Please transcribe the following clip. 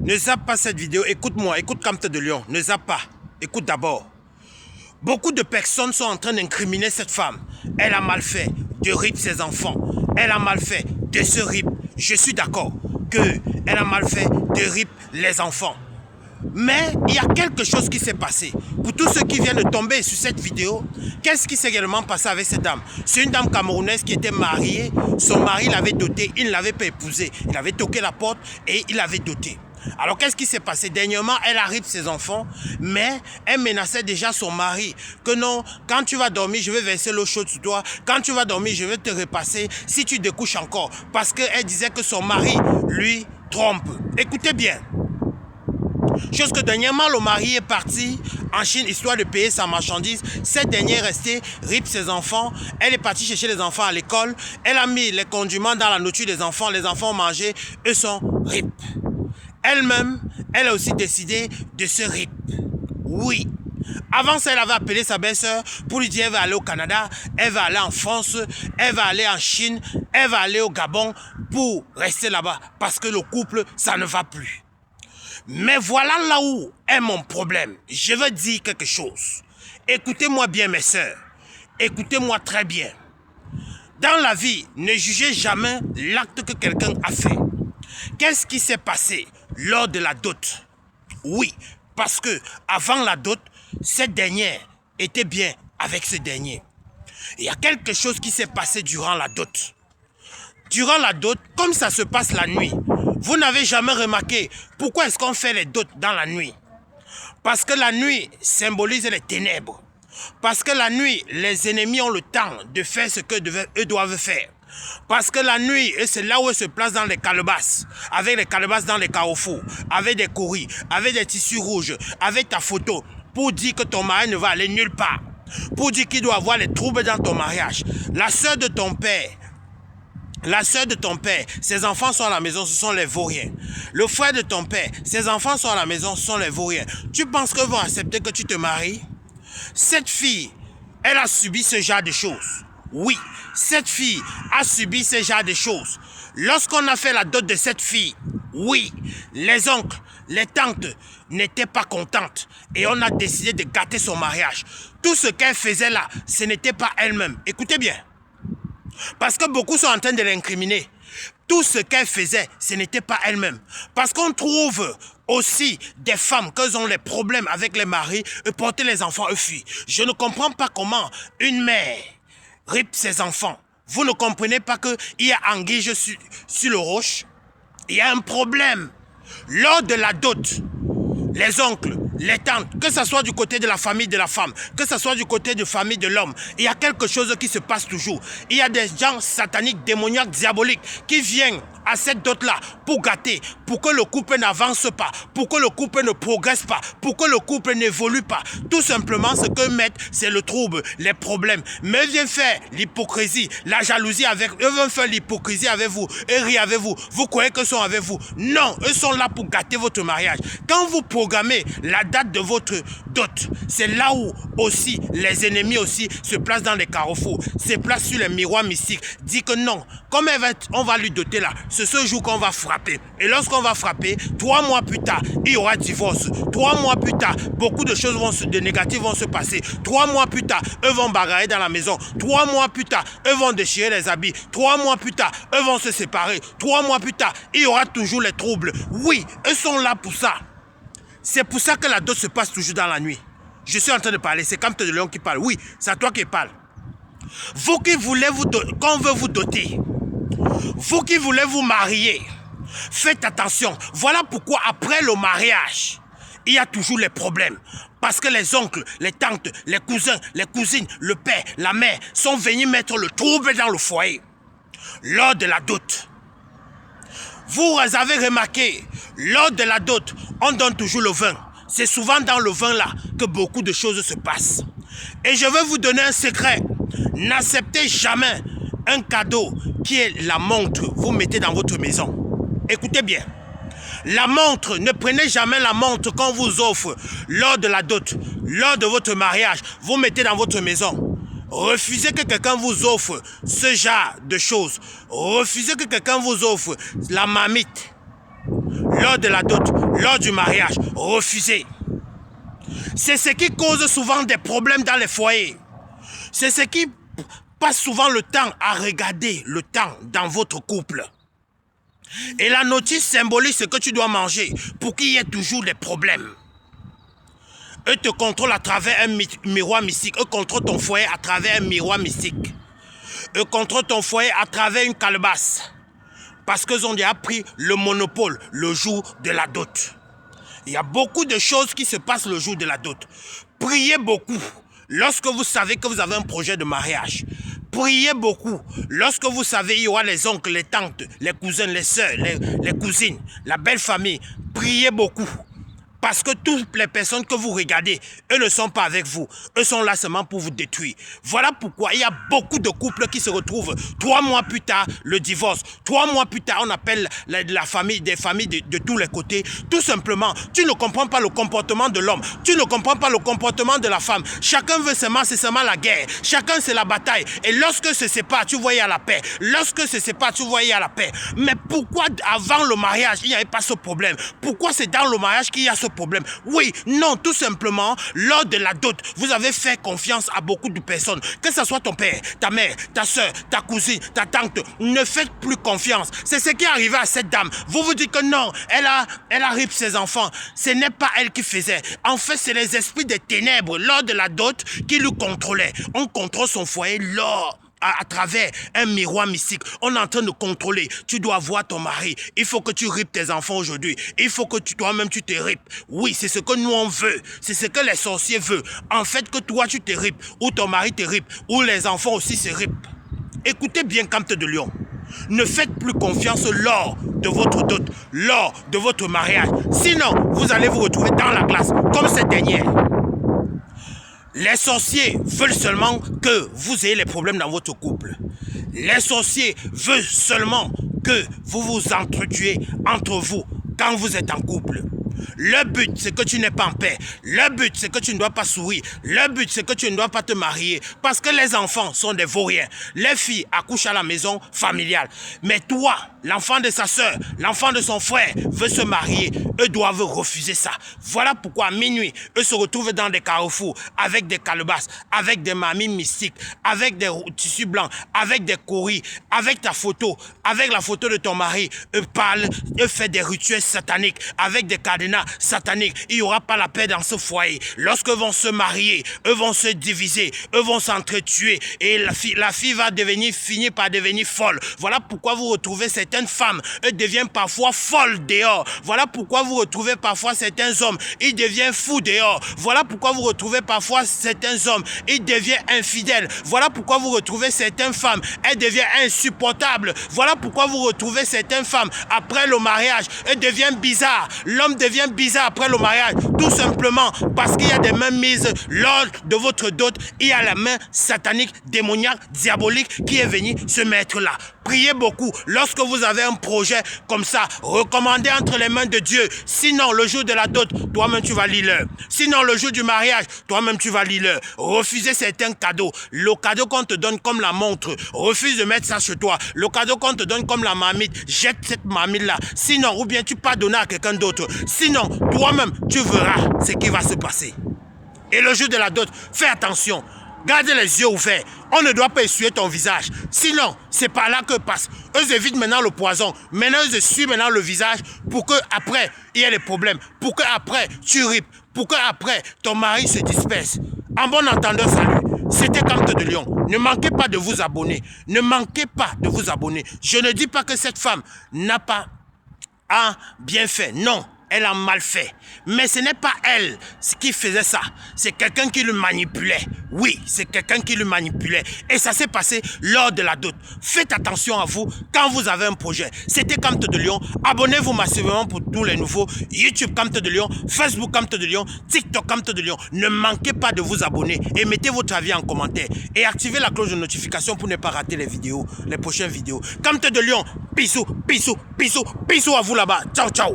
Ne zappe pas cette vidéo. Écoute-moi, écoute Camte de Lion. Ne zappe pas. Écoute d'abord. Beaucoup de personnes sont en train d'incriminer cette femme. Elle a mal fait de rip ses enfants. Elle a mal fait de se rip. Je suis d'accord qu'elle a mal fait de rip les enfants. Mais il y a quelque chose qui s'est passé. Pour tous ceux qui viennent de tomber sur cette vidéo, qu'est-ce qui s'est réellement passé avec cette dame? C'est une dame camerounaise qui était mariée. Son mari l'avait dotée, il ne l'avait pas épousée. Il avait toqué la porte et il l'avait dotée. Alors qu'est-ce qui s'est passé? Dernièrement, elle arrive ses enfants, mais elle menaçait déjà son mari. Que non, quand tu vas dormir, je vais verser l'eau chaude sur toi. Quand tu vas dormir, je vais te repasser si tu découches encore. Parce qu'elle disait que son mari, lui, trompe. Écoutez bien. Chose que dernièrement, le mari est parti en Chine, histoire de payer sa marchandise. Cette dernière est restée, rip ses enfants. Elle est partie chercher les enfants à l'école. Elle a mis les condiments dans la nourriture des enfants. Les enfants ont mangé, eux sont rip. Elle-même, elle a aussi décidé de se rip. Oui. Avant ça, elle avait appelé sa belle-sœur pour lui dire qu'elle va aller au Canada, elle va aller en France, elle va aller en Chine, elle va aller au Gabon pour rester là-bas. Parce que le couple, ça ne va plus. Mais voilà là où est mon problème. Je veux dire quelque chose. Écoutez-moi bien, mes sœurs. Écoutez-moi très bien. Dans la vie, ne jugez jamais l'acte que quelqu'un a fait. Qu'est-ce qui s'est passé lors de la dot? Oui, parce que avant la dot, cette dernière était bien avec ce dernier. Il y a quelque chose qui s'est passé durant la dot. Durant la dot, comme ça se passe la nuit, vous n'avez jamais remarqué pourquoi est-ce qu'on fait les dots dans la nuit? Parce que la nuit symbolise les ténèbres. Parce que la nuit, les ennemis ont le temps de faire ce qu'eux doivent faire. Parce que la nuit, c'est là où ils se placent dans les calebasses, avec les calebasses dans les carrefours, avec des courriers, avec des tissus rouges, avec ta photo, pour dire que ton mari ne va aller nulle part, pour dire qu'il doit avoir les troubles dans ton mariage. La sœur de ton père, ses enfants sont à la maison, ce sont les vauriens. Le frère de ton père, ses enfants sont à la maison, ce sont les vauriens. Tu penses qu'ils vont accepter que tu te maries? Cette fille, elle a subi ce genre de choses. Oui, cette fille a subi ce genre de choses. Lorsqu'on a fait la dot de cette fille, oui, les oncles, les tantes n'étaient pas contentes et on a décidé de gâter son mariage. Tout ce qu'elle faisait là, ce n'était pas elle-même. Écoutez bien. Parce que beaucoup sont en train de l'incriminer. Tout ce qu'elle faisait, ce n'était pas elle-même. Parce qu'on trouve aussi des femmes qui ont les problèmes avec les maris et porter les enfants eux fuient. Je ne comprends pas comment une mère rip ses enfants. Vous ne comprenez pas qu'il y a anguille sur le roche? Il y a un problème. Lors de la dot, les oncles, les tantes, que ce soit du côté de la famille de la femme, que ce soit du côté de la famille de l'homme, il y a quelque chose qui se passe toujours. Il y a des gens sataniques, démoniaques, diaboliques qui viennent à cette dot-là pour gâter, pour que le couple n'avance pas, pour que le couple ne progresse pas, pour que le couple n'évolue pas. Tout simplement, ce que mettent, c'est le trouble, les problèmes. Mais ils viennent faire l'hypocrisie, la jalousie avec eux, viennent faire l'hypocrisie avec vous, et rire avec vous. Vous croyez qu'ils sont avec vous? Non, eux sont là pour gâter votre mariage. Quand vous programmez la date de votre dot, c'est là où aussi les ennemis aussi se placent dans les carrefours, se placent sur les miroirs mystiques, dit que non, comme on va lui doter là, c'est ce jour qu'on va frapper. Et lorsqu'on va frapper, 3 mois plus tard, il y aura divorce. 3 mois plus tard, beaucoup de choses de négatives vont se passer. 3 mois plus tard, eux vont bagarrer dans la maison. 3 mois plus tard, eux vont déchirer les habits. 3 mois plus tard, eux vont se séparer. 3 mois plus tard, il y aura toujours les troubles. Oui, eux sont là pour ça. C'est pour ça que la dot se passe toujours dans la nuit. Je suis en train de parler, c'est Camte de Lion qui parle. Oui, c'est à toi qui parle. Vous qui voulez qu'on veut vous doter, vous qui voulez vous marier, faites attention. Voilà pourquoi après le mariage, il y a toujours les problèmes. Parce que les oncles, les tantes, les cousins, les cousines, le père, la mère sont venus mettre le trouble dans le foyer. Lors de la dot. Vous avez remarqué, lors de la dot, on donne toujours le vin. C'est souvent dans le vin là que beaucoup de choses se passent. Et je veux vous donner un secret. N'acceptez jamais un cadeau qui est la montre, vous mettez dans votre maison. Écoutez bien. La montre, ne prenez jamais la montre qu'on vous offre lors de la dot, lors de votre mariage, vous mettez dans votre maison. Refusez que quelqu'un vous offre ce genre de choses. Refusez que quelqu'un vous offre la marmite. lors de la dot, lors du mariage, refusez. C'est ce qui cause souvent des problèmes dans les foyers. C'est ce qui passe souvent le temps à regarder le temps dans votre couple. Et la notice symbolise ce que tu dois manger pour qu'il y ait toujours des problèmes. Eux te contrôlent à travers un miroir mystique. Eux contrôlent ton foyer à travers un miroir mystique. Eux contrôlent ton foyer à travers une calebasse. Parce qu'ils ont déjà pris le monopole le jour de la dot. Il y a beaucoup de choses qui se passent le jour de la dot. Priez beaucoup lorsque vous savez que vous avez un projet de mariage. Priez beaucoup lorsque vous savez qu'il y aura les oncles, les tantes, les cousins, les soeurs, les cousines, la belle famille. Priez beaucoup. Parce que toutes les personnes que vous regardez, eux ne sont pas avec vous. Eux sont là seulement pour vous détruire. Voilà pourquoi il y a beaucoup de couples qui se retrouvent 3 mois plus tard, le divorce. 3 mois plus tard, on appelle la famille, des familles de tous les côtés. Tout simplement, tu ne comprends pas le comportement de l'homme. Tu ne comprends pas le comportement de la femme. Chacun veut seulement, c'est seulement la guerre. Chacun, c'est la bataille. Et lorsque se sépare, tu vois, il y a la paix. Lorsque se sépare, tu vois, il y a la paix. Mais pourquoi avant le mariage, il n'y avait pas ce problème? Pourquoi c'est dans le mariage qu'il y a ce problème? Oui, non, tout simplement, lors de la dot, vous avez fait confiance à beaucoup de personnes. Que ce soit ton père, ta mère, ta soeur, ta cousine, ta tante, ne faites plus confiance. C'est ce qui est arrivé à cette dame. Vous vous dites que non, elle a rip ses enfants. Ce n'est pas elle qui faisait. En fait, c'est les esprits des ténèbres lors de la dot qui lui contrôlaient. On contrôle son foyer lors à travers un miroir mystique. On est en train de contrôler. Tu dois voir ton mari. Il faut que tu ripes tes enfants aujourd'hui. Il faut que toi-même tu te ripes. Oui, c'est ce que nous on veut. C'est ce que les sorciers veulent. En fait, que toi tu te ripes, ou ton mari te ripe, ou les enfants aussi se ripent. Écoutez bien, Camte de Lion. Ne faites plus confiance lors de votre dot, lors de votre mariage. Sinon, vous allez vous retrouver dans la glace, comme cette dernière. Les sorciers veulent seulement que vous ayez les problèmes dans votre couple. Les sorciers veulent seulement que vous vous entretuez entre vous quand vous êtes en couple. Le but, c'est que tu n'es pas en paix. Le but, c'est que tu ne dois pas sourire. Le but, c'est que tu ne dois pas te marier. Parce que les enfants sont des vauriens. Les filles accouchent à la maison familiale. Mais toi, l'enfant de sa soeur, l'enfant de son frère veut se marier. Eux doivent refuser ça. Voilà pourquoi à minuit, eux se retrouvent dans des carrefours avec des calebasses, avec des mamies mystiques, avec des tissus blancs, avec des courris, avec ta photo, avec la photo de ton mari. Eux parlent, eux font des rituels sataniques, avec des cadenas sataniques. Il n'y aura pas la paix dans ce foyer. Lorsque vont se marier, eux vont se diviser, eux vont s'entretuer et la fille va finir par devenir folle. Voilà pourquoi vous retrouvez certaines femmes, elles deviennent parfois folles dehors. Voilà pourquoi vous retrouvez parfois certains hommes, ils deviennent fous dehors. Voilà pourquoi vous retrouvez parfois certains hommes, ils deviennent infidèles. Voilà pourquoi vous retrouvez certaines femmes, elles deviennent insupportables. Voilà pourquoi vous retrouvez certaines femmes, après le mariage, elles deviennent bizarres. L'homme devient bizarre après le mariage, tout simplement parce qu'il y a des mains mises lors de votre dot. Il y a la main satanique, démoniaque, diabolique qui est venue se mettre là. Priez beaucoup lorsque vous avez un projet comme ça. Recommandez entre les mains de Dieu. Sinon, le jour de la dot, toi-même tu vas lire. Sinon, le jour du mariage, toi-même tu vas lire. Refusez certains cadeaux. Le cadeau qu'on te donne comme la montre, refuse de mettre ça chez toi. Le cadeau qu'on te donne comme la marmite, jette cette marmite-là. Sinon, ou bien tu peux donner à quelqu'un d'autre. Sinon, toi-même, tu verras ce qui va se passer. Et le jour de la dot, fais attention. Garde les yeux ouverts. On ne doit pas essuyer ton visage. Sinon, c'est par là que passe. Eux évitent maintenant le poison. Maintenant, eux essuient maintenant le visage pour qu'après, il y ait des problèmes. Pour qu'après, tu ripes. Pour qu'après, ton mari se disperse. En bon entendeur, salut. C'était Camte de Lion. Ne manquez pas de vous abonner. Ne manquez pas de vous abonner. Je ne dis pas que cette femme n'a pas bien fait. Non. Elle a mal fait. Mais ce n'est pas elle qui faisait ça. C'est quelqu'un qui le manipulait. Oui, c'est quelqu'un qui le manipulait. Et ça s'est passé lors de la dot. Faites attention à vous quand vous avez un projet. C'était Camte de Lion. Abonnez-vous massivement pour tous les nouveaux. YouTube Camte de Lion, Facebook Camte de Lion, TikTok Camte de Lion. Ne manquez pas de vous abonner et mettez votre avis en commentaire. Et activez la cloche de notification pour ne pas rater les prochaines vidéos. Camte de Lion, bisous, bisous, bisous, bisous à vous là-bas. Ciao, ciao.